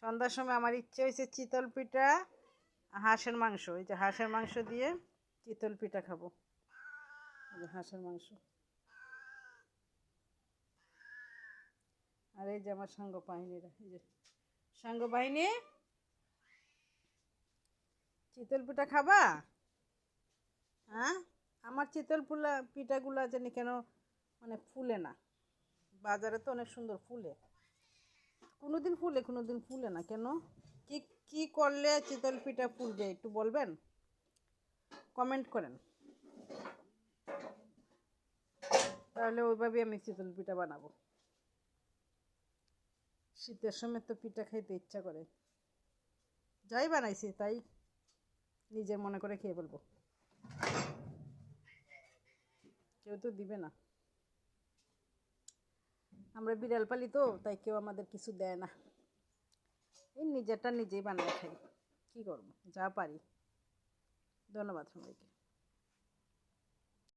সন্ধ্যার সময় আমার ইচ্ছে হয়েছে চিতল পিঠা, হাঁসের মাংস। এই যে হাঁসের মাংস দিয়ে চিতল পিঠা খাবো। এই যে হাঁসের মাংস, আর এই যে আমার সাঙ্গ বাহিনীরা, এই যে সাঙ্গ বাহিনী, চিতল পিঠা খাবা? হ্যাঁ, আমার চিতল পিঠাগুলা জানি কেন মানে ফুলে না। বাজারে তো অনেক সুন্দর ফুলে, কোনোদিন ফুলে কোনোদিন ফুলে না কেন? কি কি করলে চিতল পিঠা ফুলবে একটু বলবেন? কমেন্ট করেন, তাহলে ওইভাবে আমি চিতল পিঠা বানাবো। শীতের সময় তো পিঠা খাইতে ইচ্ছা করে, যাই বানাইছি তাই নিজের মনে করে খেয়ে বলবো, কেউ তো দিবে না। আমরা বিড়াল পালি তো, তাই কেউ আমাদের কিছু দেয় না, এই নিজেরটা নিজেই বানিয়ে খাই, কী করবো, যা পারি। ধন্যবাদ সবাইকে।